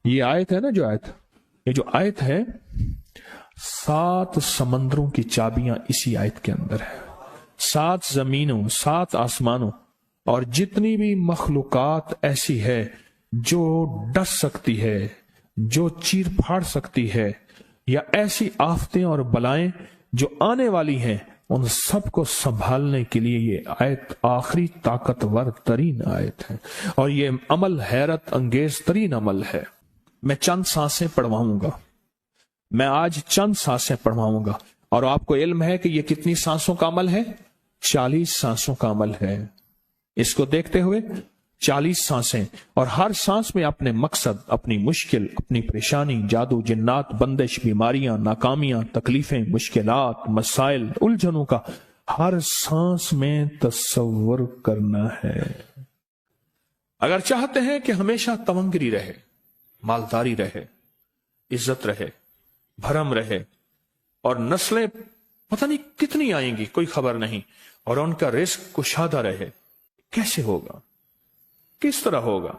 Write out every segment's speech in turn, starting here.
یہ آیت ہے نا، جو آیت، یہ جو آیت ہے 7 سمندروں کی چابیاں اسی آیت کے اندر ہے. 7 زمینوں، 7 آسمانوں اور جتنی بھی مخلوقات ایسی ہے جو ڈس سکتی ہے، جو چیر پھاڑ سکتی ہے، یا ایسی آفتیں اور بلائیں جو آنے والی ہیں، ان سب کو سنبھالنے کے لیے یہ آیت آخری طاقتور ترین آیت ہے. اور یہ عمل حیرت انگیز ترین عمل ہے. میں چند سانسیں پڑھواؤں گا، میں آج چند سانسیں پڑھواؤں گا، اور آپ کو علم ہے کہ یہ کتنی سانسوں کا عمل ہے؟ 40 سانسوں کا عمل ہے. اس کو دیکھتے ہوئے 40 سانسیں، اور ہر سانس میں اپنے مقصد، اپنی مشکل، اپنی پریشانی، جادو، جنات، بندش، بیماریاں، ناکامیاں، تکلیفیں، مشکلات، مسائل، الجھنوں کا ہر سانس میں تصور کرنا ہے. اگر چاہتے ہیں کہ ہمیشہ تمنگری رہے، مالداری رہے، عزت رہے، بھرم رہے، اور نسلیں پتہ نہیں کتنی آئیں گی کوئی خبر نہیں، اور ان کا رزق کشادہ رہے، کیسے ہوگا؟ کس طرح ہوگا؟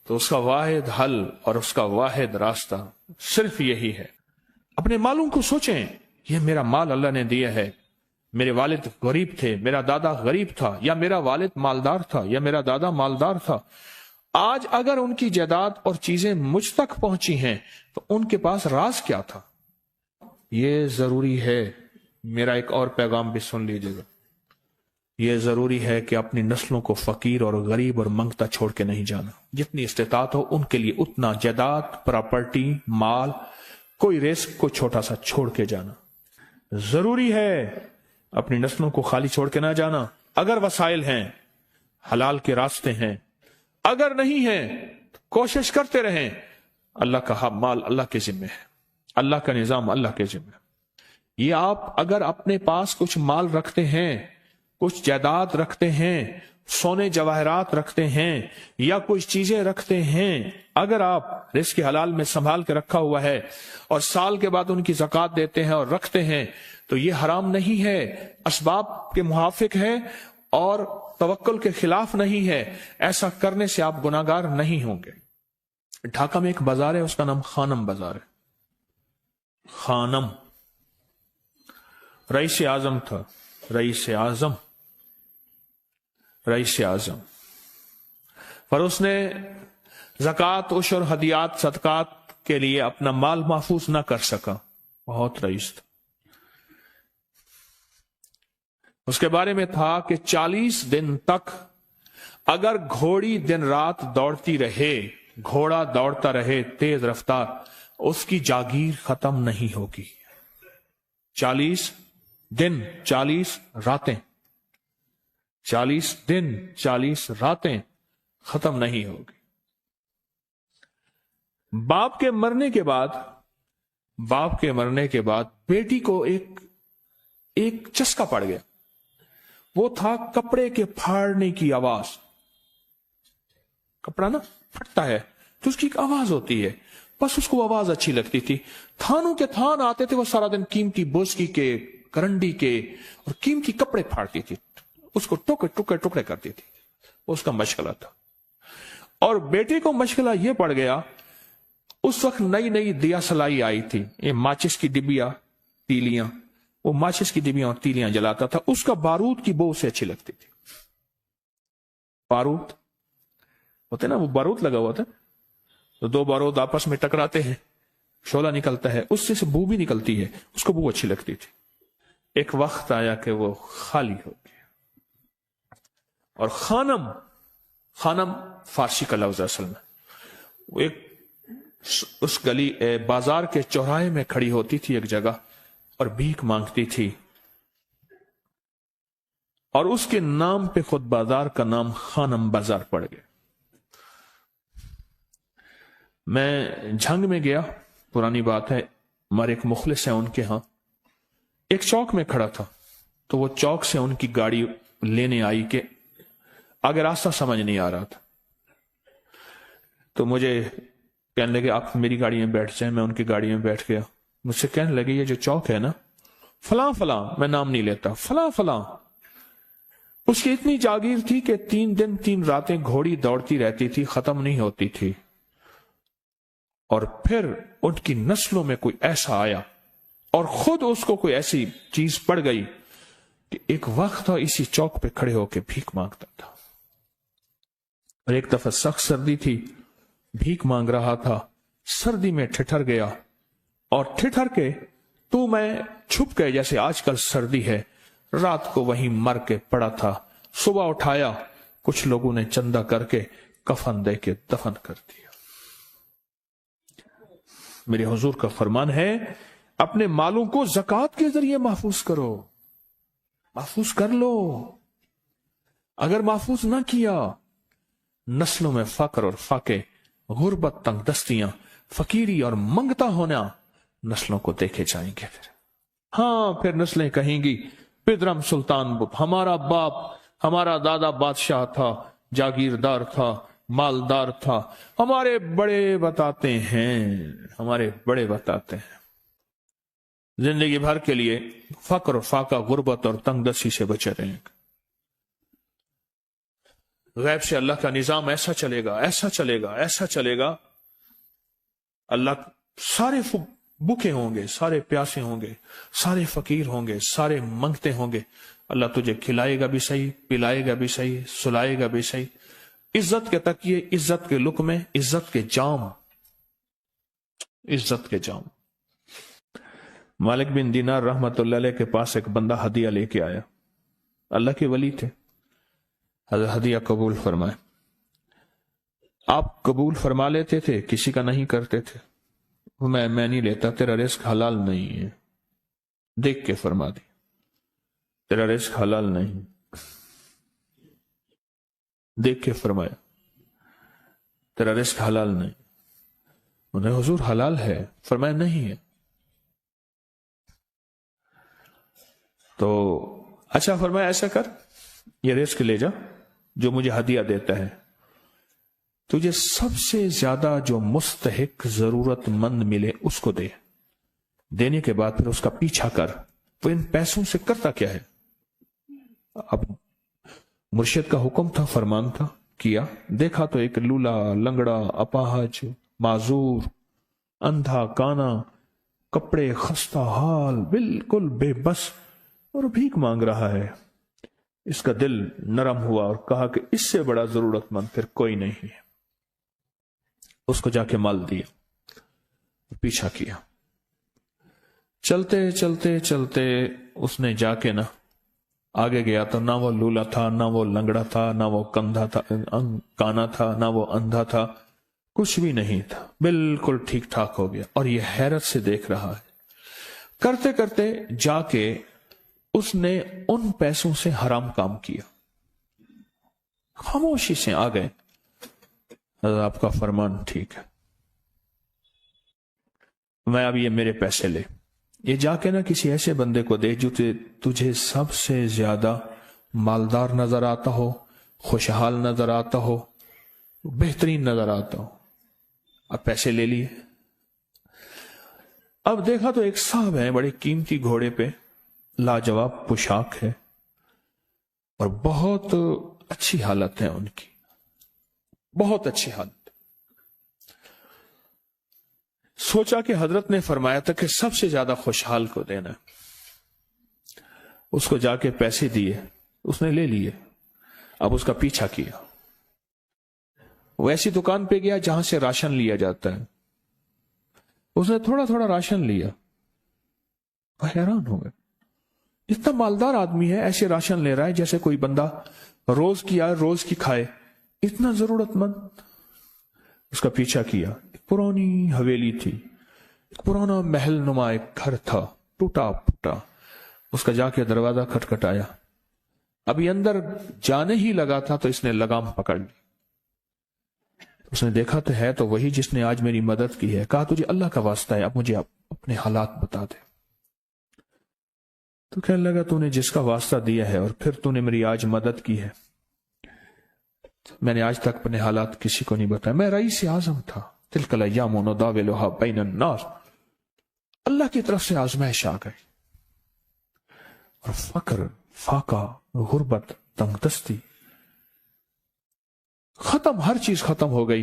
تو اس کا واحد حل اور اس کا واحد راستہ صرف یہی ہے. اپنے مالوں کو سوچیں، یہ میرا مال اللہ نے دیا ہے. میرے والد غریب تھے، میرا دادا غریب تھا، یا میرا والد مالدار تھا، یا میرا دادا مالدار تھا. آج اگر ان کی جائیداد اور چیزیں مجھ تک پہنچی ہیں تو ان کے پاس راز کیا تھا؟ یہ ضروری ہے. میرا ایک اور پیغام بھی سن لیجیے گا. یہ ضروری ہے کہ اپنی نسلوں کو فقیر اور غریب اور منگتا چھوڑ کے نہیں جانا. جتنی استطاعت ہو ان کے لیے اتنا جائیداد، پراپرٹی، مال، کوئی رزق کو چھوٹا سا چھوڑ کے جانا ضروری ہے. اپنی نسلوں کو خالی چھوڑ کے نہ جانا. اگر وسائل ہیں، حلال کے راستے ہیں، اگر نہیں ہیں تو کوشش کرتے رہیں. اللہ کا مال اللہ کے ذمہ ہے، اللہ کا نظام اللہ کے ذمہ ہے. یہ آپ اگر اپنے پاس کچھ مال رکھتے ہیں، کچھ جائیداد رکھتے ہیں، سونے جواہرات رکھتے ہیں، یا کچھ چیزیں رکھتے ہیں، اگر آپ رزق حلال میں سنبھال کے رکھا ہوا ہے اور سال کے بعد ان کی زکوٰۃ دیتے ہیں اور رکھتے ہیں، تو یہ حرام نہیں ہے، اسباب کے موافق ہے اور توکل کے خلاف نہیں ہے. ایسا کرنے سے آپ گناہگار نہیں ہوں گے. ڈھاکہ میں ایک بازار ہے، اس کا نام خانم بازار ہے. خانم رئیس اعظم تھا، رئیس اعظم، رئیس اعظم. پر اس نے زکوٰۃ، عشر، ہدیات، صدقات کے لیے اپنا مال محفوظ نہ کر سکا. بہت رئیس تھا. اس کے بارے میں تھا کہ 40 دن تک اگر گھوڑی دن رات دوڑتی رہے، گھوڑا دوڑتا رہے تیز رفتار، اس کی جاگیر ختم نہیں ہوگی. 40 دن 40 راتیں، 40 دن 40 راتیں ختم نہیں ہوگی. باپ کے مرنے کے بعد بیٹی کو ایک چسکا پڑ گیا. وہ تھا کپڑے کے پھاڑنے کی آواز. کپڑا نا پھٹتا ہے تو اس کی ایک آواز ہوتی ہے، بس اس کو آواز اچھی لگتی تھی. تھانوں کے تھان آتے تھے، وہ سارا دن قیمتی بوسکی کے، کرنڈی کے اور قیمتی کپڑے پھاڑتی تھی، اس کو ٹکڑے کرتی تھی. اس کا مشغلہ تھا. اور بیٹے کو مشغلہ یہ پڑ گیا، اس وقت نئی دیا سلائی آئی تھی، یہ ماچس کی ڈبیاں، تیلیاں، وہ ماچس کی ڈبیاں اور تیلیاں جلاتا تھا. اس کا بارود کی بو اسے اچھی لگتی تھی. بارود ہوتے نا، وہ بارود لگا ہوا تھا، تو 2 بارود آپس میں ٹکراتے ہیں، شعلہ نکلتا ہے، اس سے بو بھی نکلتی ہے، اس کو بو اچھی لگتی تھی. ایک وقت آیا کہ وہ خالی ہو گیا. اور خانم فارسی کا لفظ اصل میں، وہ ایک اس گلی بازار کے چوراہے میں کھڑی ہوتی تھی ایک جگہ اور بھیک مانگتی تھی، اور اس کے نام پہ خود بازار کا نام خانم بازار پڑ گیا. میں جھنگ میں گیا، پرانی بات ہے، ہمارے ایک مخلص ہیں ان کے ہاں، ایک چوک میں کھڑا تھا. تو وہ چوک سے ان کی گاڑی لینے آئی کہ آگے راستہ سمجھ نہیں آ رہا تھا. تو مجھے کہنے لگے آپ میری گاڑی میں بیٹھ جائیں. میں ان کی گاڑی میں بیٹھ گیا. مجھ سے کہنے لگے یہ جو چوک ہے نا، فلاں، میں نام نہیں لیتا، فلاں. اس کی اتنی جاگیر تھی کہ 3 دن 3 راتیں گھوڑی دوڑتی رہتی تھی، ختم نہیں ہوتی تھی. اور پھر ان کی نسلوں میں کوئی ایسا آیا اور خود اس کو کوئی ایسی چیز پڑ گئی کہ ایک وقت تھا اسی چوک پہ کھڑے ہو کے بھیک مانگتا تھا. اور ایک دفعہ سخت سردی تھی، بھیک مانگ رہا تھا، سردی میں ٹھٹر گیا اور ٹھٹر کے تو میں چھپ گئے جیسے آج کل سردی ہے. رات کو وہیں مر کے پڑا تھا. صبح اٹھایا، کچھ لوگوں نے چندہ کر کے کفن دے کے دفن کر دیا. میرے حضور کا فرمان ہے اپنے مالوں کو زکوٰۃ کے ذریعے محفوظ کرو، محفوظ کر لو. اگر محفوظ نہ کیا، نسلوں میں فقر اور فاقے، غربت، تنگ دستیاں، فقیری اور منگتا ہونا نسلوں کو دیکھے جائیں گے. پھر نسلیں کہیں گی پدرم سلطان ہمارا باپ، ہمارا دادا بادشاہ تھا، جاگیردار تھا، مالدار تھا. ہمارے بڑے بتاتے ہیں زندگی بھر کے لیے فقر، فاقہ، غربت اور تنگ دستی سے بچے رہیں. غیب سے اللہ کا نظام ایسا چلے گا، ایسا چلے گا، ایسا چلے گا. اللہ سارے بھوکے ہوں گے، سارے پیاسے ہوں گے، سارے فقیر ہوں گے، سارے منگتے ہوں گے. اللہ تجھے کھلائے گا بھی صحیح، پلائے گا بھی صحیح، سلائے گا بھی صحیح. عزت کے تکیے، عزت کے لقمے، عزت کے جام، عزت کے جام. مالک بن دینار رحمت اللہ علیہ کے پاس ایک بندہ ہدیہ لے کے آیا. اللہ کے ولی تھے. حضرت ہدیہ قبول فرمائے. آپ قبول فرما لیتے تھے، کسی کا نہیں کرتے تھے. میں نہیں لیتا، تیرا رزق حلال نہیں ہے. دیکھ کے فرما دی تیرا رزق حلال نہیں. دیکھ کے فرمایا تیرا رزق حلال نہیں. انہیں حضور حلال ہے، فرمایا نہیں ہے. تو اچھا فرمایا ایسا کر، یہ رزق لے جا جو مجھے ہدیہ دیتا ہے. تجھے سب سے زیادہ جو مستحق ضرورت مند ملے اس کو دے. دینے کے بعد پھر اس کا پیچھا کر. وہ ان پیسوں سے کرتا کیا ہے؟ اب مرشد کا حکم تھا، فرمان تھا، کیا. دیکھا تو ایک لولا، لنگڑا، اپاہج، معذور، اندھا، کانا، کپڑے خستہ حال، بالکل بے بس اور بھیک مانگ رہا ہے. اس کا دل نرم ہوا اور کہا کہ اس سے بڑا ضرورت مند پھر کوئی نہیں ہے. اس کو جا کے مال دیا، پیچھا کیا. چلتے چلتے چلتے اس نے جا کے نا آگے گیا تو نہ وہ لولا تھا، نہ وہ لنگڑا تھا، نہ وہ کندھا تھا، کانا تھا، نہ وہ اندھا تھا، کچھ بھی نہیں تھا. بالکل ٹھیک ٹھاک ہو گیا اور یہ حیرت سے دیکھ رہا ہے. کرتے کرتے جا کے اس نے ان پیسوں سے حرام کام کیا. خاموشی سے آ گئے. آپ کا فرمان ٹھیک ہے، میں اب یہ میرے پیسے لے. یہ جا کے نا کسی ایسے بندے کو دے جو تجھے سب سے زیادہ مالدار نظر آتا ہو، خوشحال نظر آتا ہو، بہترین نظر آتا ہو. اب پیسے لے لیے. اب دیکھا تو ایک صاحب ہیں، بڑے قیمتی گھوڑے پہ، لاجواب پوشاک ہے اور بہت اچھی حالت ہے ان کی، بہت اچھی حالت. سوچا کہ حضرت نے فرمایا تھا کہ سب سے زیادہ خوشحال کو دینا. اس کو جا کے پیسے دیے، اس نے لے لیے. اب اس کا پیچھا کیا. وہ ایسی دکان پہ گیا جہاں سے راشن لیا جاتا ہے. اس نے تھوڑا تھوڑا راشن لیا. وہ حیران ہو گئے، اتنا مالدار آدمی ہے، ایسے راشن لے رہا ہے جیسے کوئی بندہ روز کی آئے روز کی کھائے، اتنا ضرورت مند. اس کا پیچھا کیا. ایک پرانی حویلی تھی، ایک پرانا محل نما ایک گھر تھا، ٹوٹا پھوٹا. اس کا جا کے دروازہ کھٹکھٹایا. ابھی اندر جانے ہی لگا تھا تو اس نے لگام پکڑ لی. اس نے دیکھا تو ہے تو وہی جس نے آج میری مدد کی ہے. کہا تجھے اللہ کا واسطہ ہے، اب مجھے اپنے حالات بتا دے. تو کہنے لگا تو نے جس کا واسطہ دیا ہے اور پھر تو نے میری آج مدد کی ہے، میں نے آج تک اپنے حالات کسی کو نہیں بتایا. میں رئیس اعظم تھا. تلک الایام نداولها بین الناس. اللہ کی طرف سے آزمائش آ گئی اور فقر، فاقہ، غربت، تنگ دستی ختم، ہر چیز ختم ہو گئی.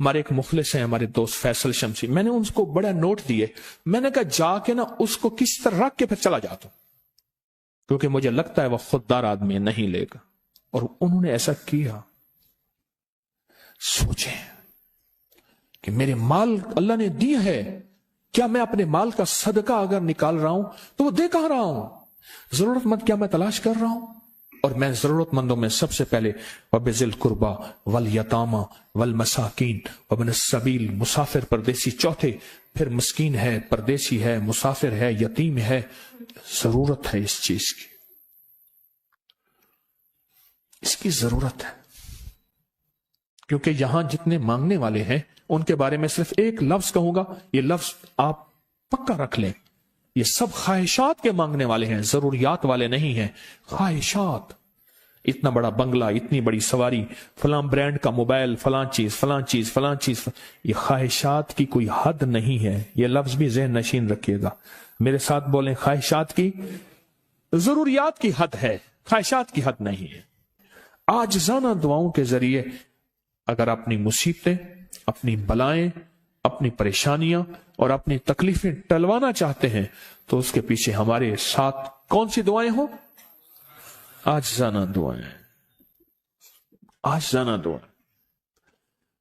ہمارے ایک مخلص ہیں ہمارے دوست فیصل شمسی، میں نے ان کو بڑا نوٹ دیے، میں نے کہا جا کے نا اس کو کس طرح رکھ کے پھر چلا جاتا ہوں، کیونکہ مجھے لگتا ہے وہ خوددار آدمی نہیں لے گا، اور انہوں نے ایسا کیا۔ سوچیں کہ میرے مال اللہ نے دی ہے، کیا میں اپنے مال کا صدقہ اگر نکال رہا ہوں تو وہ دے کہاں رہا ہوں؟ ضرورت مند کیا میں تلاش کر رہا ہوں؟ اور میں ضرورت مندوں میں سب سے پہلے وَبِذِي الْقُرْبَى وَالْيَتَامَى وَالْمَسَاكِينِ وَابْنِ السَّبِيلِ، مسافر پردیسی چوتھے، پھر مسکین ہے، پردیسی ہے، مسافر ہے، یتیم ہے۔ ضرورت ہے اس چیز کی، اس کی ضرورت ہے، کیونکہ یہاں جتنے مانگنے والے ہیں ان کے بارے میں صرف ایک لفظ کہوں گا، یہ لفظ آپ پکا رکھ لیں، یہ سب خواہشات کے مانگنے والے ہیں، ضروریات والے نہیں ہیں، خواہشات۔ اتنا بڑا بنگلہ، اتنی بڑی سواری، فلاں برانڈ کا موبائل، فلاں چیز فلاں چیز فلاں چیز، یہ خواہشات کی کوئی حد نہیں ہے، یہ لفظ بھی ذہن نشین رکھیے گا، میرے ساتھ بولیں، خواہشات کی، ضروریات کی حد ہے، خواہشات کی حد نہیں ہے۔ عاجزانہ دعاؤں کے ذریعے اگر اپنی مصیبتیں، اپنی بلائیں، اپنی پریشانیاں اور اپنی تکلیفیں ٹلوانا چاہتے ہیں تو اس کے پیچھے ہمارے ساتھ کون سی دعائیں ہوں؟ عاجزانہ دعائیں، عاجزانہ دعائیں۔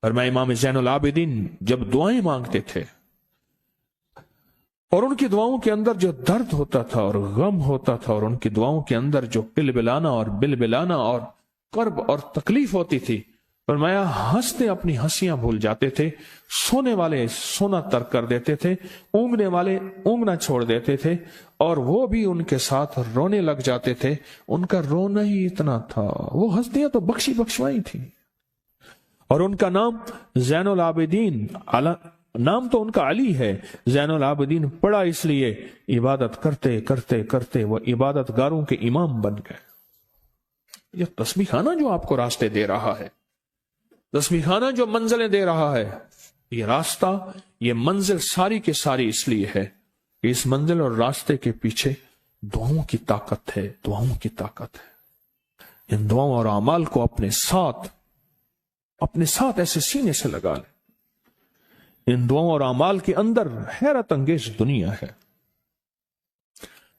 اور میں امام زین العابدین جب دعائیں مانگتے تھے اور ان کی دعاؤں کے اندر جو درد ہوتا تھا اور غم ہوتا تھا، اور ان کی دعاؤں کے اندر جو پلبلانا اور بلبلانا اور کرب اور تکلیف ہوتی تھی، فرمایا ہنستے اپنی ہنسیاں بھول جاتے تھے، سونے والے سونا ترک کر دیتے تھے، اونگنے والے اونگنا چھوڑ دیتے تھے، اور وہ بھی ان کے ساتھ رونے لگ جاتے تھے۔ ان کا رونا ہی اتنا تھا، وہ ہنسیاں تو بخشی بخشوائی تھی، اور ان کا نام زین العابدین، نام تو ان کا علی ہے، زین العابدین پڑا اس لیے عبادت کرتے کرتے کرتے وہ عبادت گاروں کے امام بن گئے۔ یہ تسبیح خانہ جو آپ کو راستے دے رہا ہے، تسبیح خانہ جو منزلیں دے رہا ہے، یہ راستہ، یہ منزل ساری کے ساری اس لیے ہے کہ اس منزل اور راستے کے پیچھے دعاؤں کی طاقت ہے، دعاؤں کی طاقت ہے۔ ان دعاؤں اور اعمال کو اپنے ساتھ ایسے سینے سے لگا لیں۔ ان دعاؤں اور اعمال کے اندر حیرت انگیز دنیا ہے۔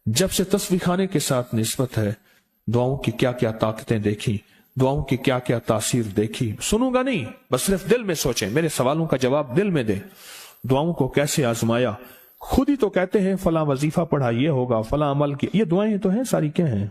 جب سے تسبیح خانے کے ساتھ نسبت ہے، دعاؤں کی کیا کیا طاقتیں دیکھی، دعاؤں کی کیا کیا تاثیر دیکھی، سنوں گا نہیں، بس صرف دل میں سوچیں، میرے سوالوں کا جواب دل میں دیں۔ دعاؤں کو کیسے آزمایا، خود ہی تو کہتے ہیں فلاں وظیفہ پڑھا یہ ہوگا، فلاں عمل کی، یہ دعائیں تو ہیں ساری، کیا ہیں؟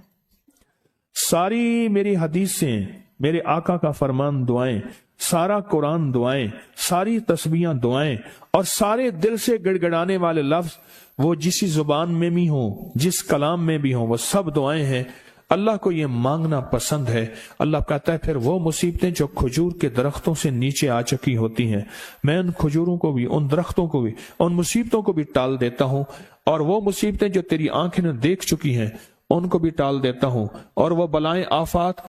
ساری میری حدیثیں، میرے آقا کا فرمان دعائیں، سارا قرآن دعائیں، ساری تسبیحاں دعائیں، اور سارے دل سے گڑ گڑانے والے لفظ وہ جس زبان میں بھی ہوں، جس کلام میں بھی ہوں، وہ سب دعائیں ہیں۔ اللہ کو یہ مانگنا پسند ہے۔ اللہ کہتا ہے پھر وہ مصیبتیں جو کھجور کے درختوں سے نیچے آ چکی ہوتی ہیں، میں ان کھجوروں کو بھی، ان درختوں کو بھی، ان مصیبتوں کو بھی ٹال دیتا ہوں، اور وہ مصیبتیں جو تیری آنکھیں نے دیکھ چکی ہیں ان کو بھی ٹال دیتا ہوں، اور وہ بلائیں آفات